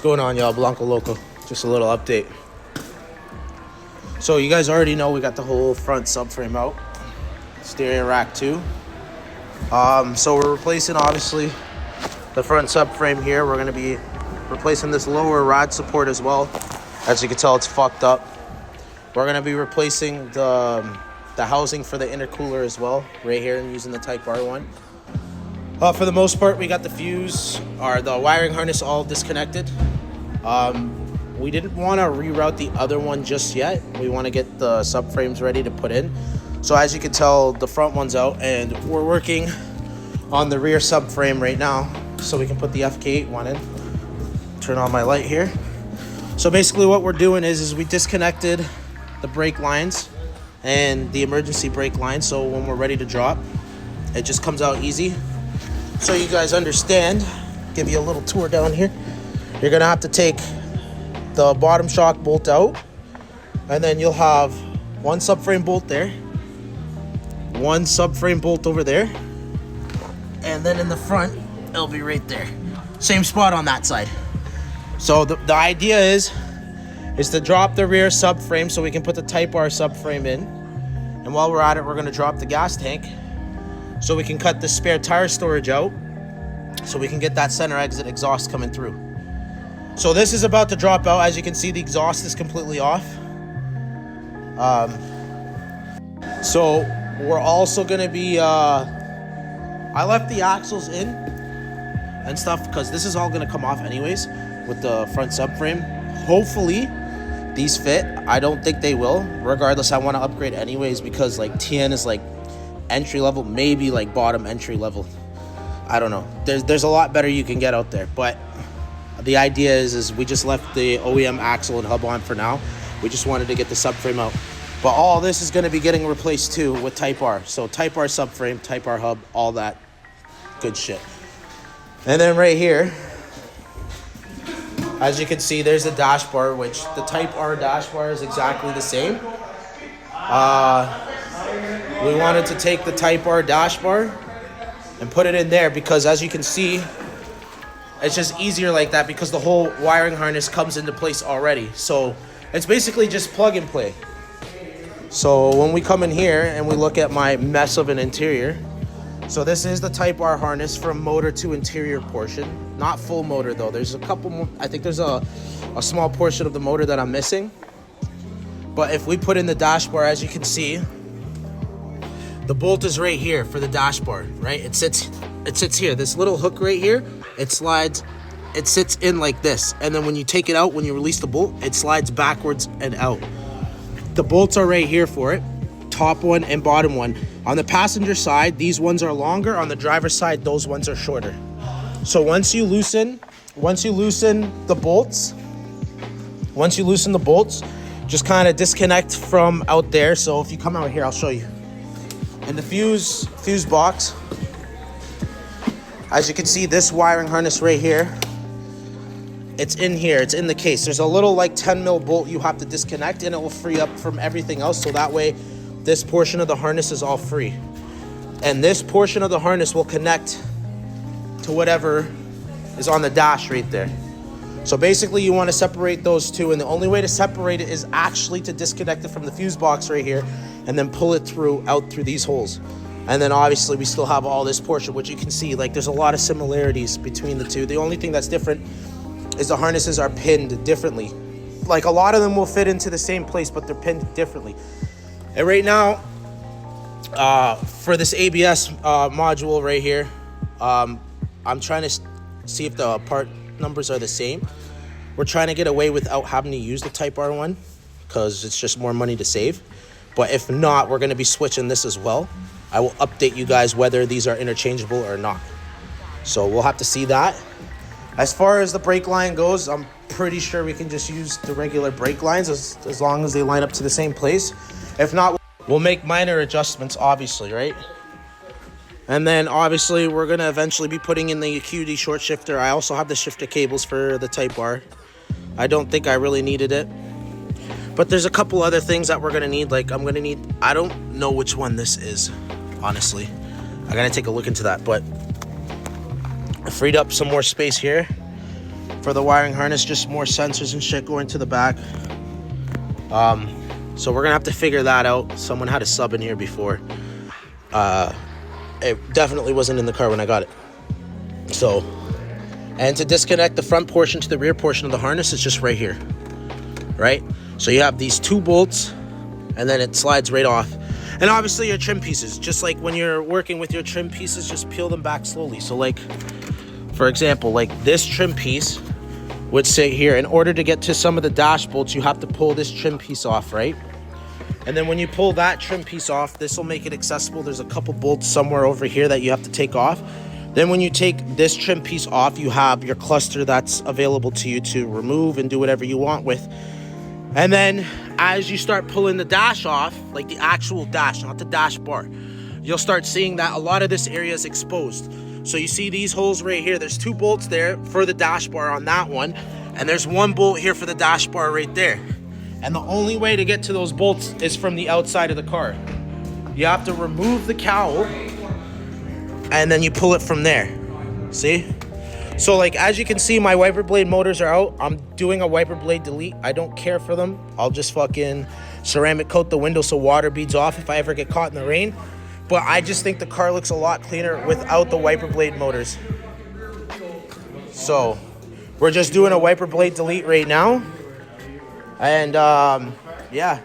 going on, y'all? Blanco Loco. Just a little update. So you guys already know we got the whole front subframe out. Steering rack too. So we're replacing, obviously, the front subframe here. We're going to be replacing this lower rod support as well. As you can tell, it's fucked up. We're going to be replacing the housing for the intercooler as well, right here, and using the Type R one. For the most part, we got the fuse, or the wiring harness all disconnected. We didn't want to reroute the other one just yet. We want to get the subframes ready to put in. So as you can tell, the front one's out, and we're working on the rear subframe right now so we can put the FK8 one in. Turn on my light here. So basically what we're doing is we disconnected the brake lines and the emergency brake line, so when we're ready to drop, it just comes out easy. So you guys understand, give you a little tour down here. You're gonna have to take the bottom shock bolt out, and then you'll have one subframe bolt there, one subframe bolt over there, and then in the front, it'll be right there. Same spot on that side. So the idea is to drop the rear subframe so we can put the Type R subframe in. And while we're at it, we're gonna drop the gas tank so we can cut the spare tire storage out so we can get that center exit exhaust coming through. So this is about to drop out. As you can see, the exhaust is completely off. So we're also gonna be, I left the axles in and stuff because this is all gonna come off anyways with the front subframe. Hopefully these fit. I don't think they will. Regardless, I wanna upgrade anyways because like TN is like entry level, maybe like bottom entry level. I don't know. There's a lot better you can get out there, but the idea is we just left the OEM axle and hub on for now. We just wanted to get the subframe out. But all this is going to be getting replaced too with Type R. So Type R subframe, Type R hub, all that good shit. And then right here, as you can see, there's the dash bar, which the Type R dash bar is exactly the same. We wanted to take the Type R dash bar and put it in there because as you can see, it's just easier like that because the whole wiring harness comes into place already. So it's basically just plug and play. So when we come in here and we look at my mess of an interior, so this is the Type R harness from motor to interior portion. Not full motor though. There's a couple more, I think there's a small portion of the motor that I'm missing. But if we put in the dash bar, as you can see, the bolt is right here for the dash bar, right? It sits here. This little hook right here, it slides, it sits in like this. And then when you take it out, when you release the bolt, it slides backwards and out. The bolts are right here for it, top one and bottom one. On the passenger side, these ones are longer. On the driver's side, those ones are shorter. So once you loosen the bolts, just kind of disconnect from out there. So if you come out here, I'll show you. In the fuse box, as you can see, this wiring harness right here, it's in here, it's in the case. There's a little like 10 mil bolt you have to disconnect and it will free up from everything else. So that way, this portion of the harness is all free. And this portion of the harness will connect to whatever is on the dash right there. So basically you want to separate those two, and the only way to separate it is actually to disconnect it from the fuse box right here and then pull it out through these holes. And then obviously we still have all this portion, which you can see like there's a lot of similarities between the two. The only thing that's different is the harnesses are pinned differently. Like a lot of them will fit into the same place, but they're pinned differently. And right now, for this ABS module right here, I'm trying to see if the part numbers are the same. We're trying to get away without having to use the Type R one because it's just more money to save. But if not, we're going to be switching this as well. I will update you guys whether these are interchangeable or not. So we'll have to see that. As far as the brake line goes, I'm pretty sure we can just use the regular brake lines as long as they line up to the same place. If not, we'll make minor adjustments, obviously, right? And then obviously we're going to eventually be putting in the QD short shifter. I also have the shifter cables for the Type R. I don't think I really needed it. But there's a couple other things that we're going to need. Like I don't know which one this is, honestly. I got to take a look into that. But I freed up some more space here. for the wiring harness, just more sensors and shit going to the back. So we're gonna have to figure that out. Someone had a sub in here before. It definitely wasn't in the car when I got it. So, and to disconnect the front portion to the rear portion of the harness is just right here, right? So you have these 2 bolts, and then it slides right off. And obviously your trim pieces, just like when you're working with your trim pieces, just peel them back slowly. So like, for example, like this trim piece would sit here. In order to get to some of the dash bolts, you have to pull this trim piece off, right? And then when you pull that trim piece off, this will make it accessible. There's a couple bolts somewhere over here that you have to take off. Then when you take this trim piece off, you have your cluster that's available to you to remove and do whatever you want with. And then as you start pulling the dash off, like the actual dash, not the dash bar, you'll start seeing that a lot of this area is exposed. So you see these holes right here. There's 2 bolts there for the dash bar on that one. And there's 1 bolt here for the dash bar right there. And the only way to get to those bolts is from the outside of the car. You have to remove the cowl and then you pull it from there. See? So like, as you can see, my wiper blade motors are out. I'm doing a wiper blade delete. I don't care for them. I'll just fucking ceramic coat the window so water beads off if I ever get caught in the rain. But I just think the car looks a lot cleaner without the wiper blade motors. So we're just doing a wiper blade delete right now. And yeah,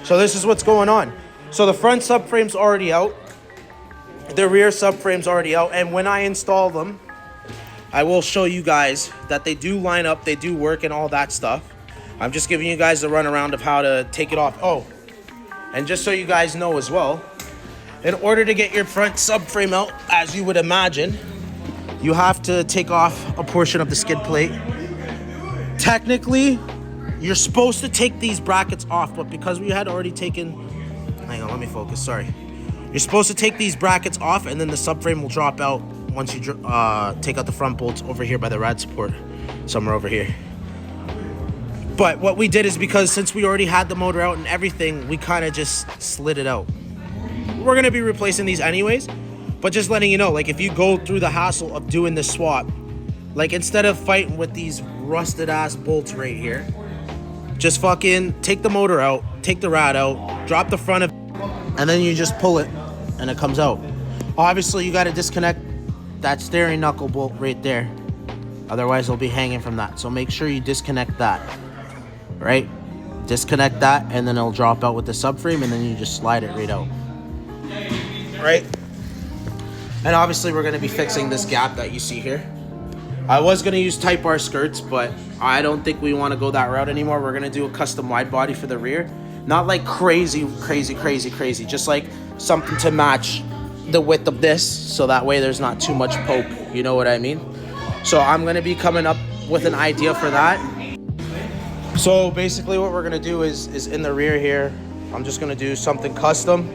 so this is what's going on. So the front subframe's already out. The rear subframe's already out. And when I install them, I will show you guys that they do line up, they do work and all that stuff. I'm just giving you guys a runaround of how to take it off. Oh, and just so you guys know as well, in order to get your front subframe out, as you would imagine, you have to take off a portion of the skid plate. Technically, you're supposed to take these brackets off, but because we had already taken, hang on, let me focus, sorry. You're supposed to take these brackets off and then the subframe will drop out once you take out the front bolts over here by the rad support, somewhere over here. But what we did is, because since we already had the motor out and everything, we kind of just slid it out. We're gonna be replacing these anyways, but just letting you know, like if you go through the hassle of doing this swap, like instead of fighting with these rusted ass bolts right here, just fucking take the motor out, take the rad out, drop the front of it, and then you just pull it and it comes out. Obviously you got to disconnect that steering knuckle bolt right there, otherwise it'll be hanging from that. So make sure you disconnect that, right? Disconnect that and then it'll drop out with the subframe, and then you just slide it right out, right? And obviously we're going to be fixing this gap that you see here. I was going to use Type R skirts, but I don't think we want to go that route anymore. We're going to do a custom wide body for the rear. Not like crazy, just like something to match the width of this, so that way there's not too much poke, you know what I mean? So I'm going to be coming up with an idea for that. So basically what we're going to do is in the rear here, I'm just going to do something custom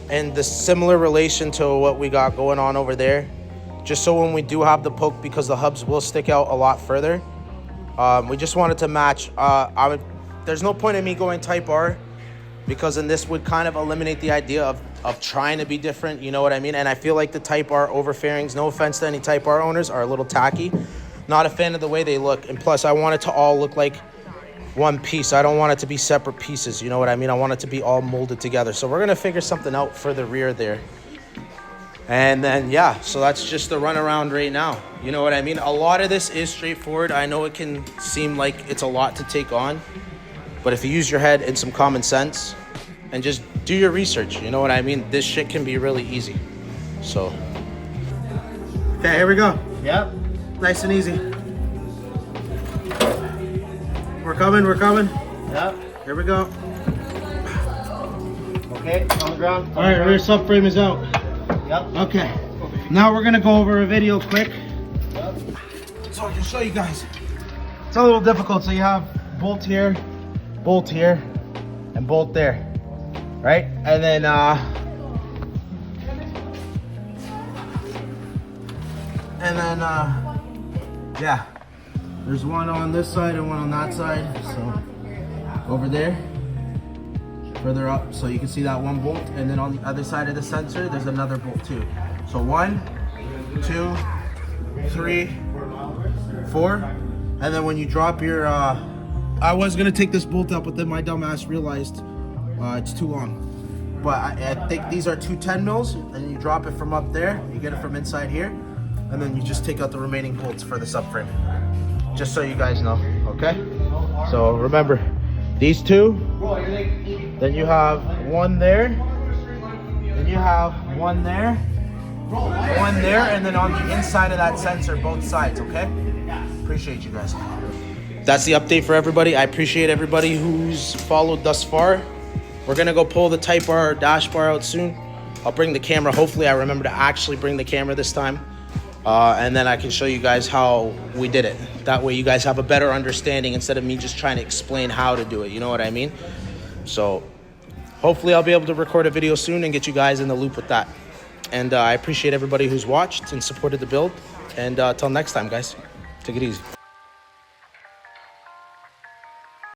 and the similar relation to what we got going on over there. Just so when we do have the poke, because the hubs will stick out a lot further, we just wanted to match. There's no point in me going Type R, because then this would kind of eliminate the idea of trying to be different, you know what I mean? And I feel like the Type R over fairings, no offense to any Type R owners, are a little tacky. Not a fan of the way they look. And plus, I want it to all look like one piece. I don't want it to be separate pieces, you know what I mean? I want it to be all molded together. So we're gonna figure something out for the rear there. And then, yeah, so that's just the runaround right now. You know what I mean? A lot of this is straightforward. I know it can seem like it's a lot to take on, but if you use your head and some common sense and just do your research, you know what I mean? This shit can be really easy. So, okay, here we go. Yep, nice and easy. We're coming. Yep. Here we go. Okay, on the ground. All right, rear subframe is out. Yep. Okay, now we're gonna go over a video quick. Yep. So I can show you guys. It's a little difficult. So you have bolt here, and bolt there, right? And then yeah, there's one on this side and one on that side. So over there, further up, so you can see that one bolt, and then on the other side of the sensor there's another bolt too. So 1, 2, 3, 4, And then when you drop your, I was gonna take this bolt out, but then my dumbass realized it's too long. But I think these are 2 10 mils, and you drop it from up there. You get it from inside here, and then you just take out the remaining bolts for the subframe. Just so you guys know, okay? So remember, these 2. Then you have 1 there. Then you have 1 there. 1 there, and then on the inside of that sensor, both sides, okay? Appreciate you guys. That's the update for everybody. I appreciate everybody who's followed thus far. We're gonna go pull the Type R dash bar out soon. I'll bring the camera. Hopefully I remember to actually bring the camera this time. And then I can show you guys how we did it. That way you guys have a better understanding instead of me just trying to explain how to do it. You know what I mean? So hopefully I'll be able to record a video soon and get you guys in the loop with that. And I appreciate everybody who's watched and supported the build. And till next time, guys, take it easy.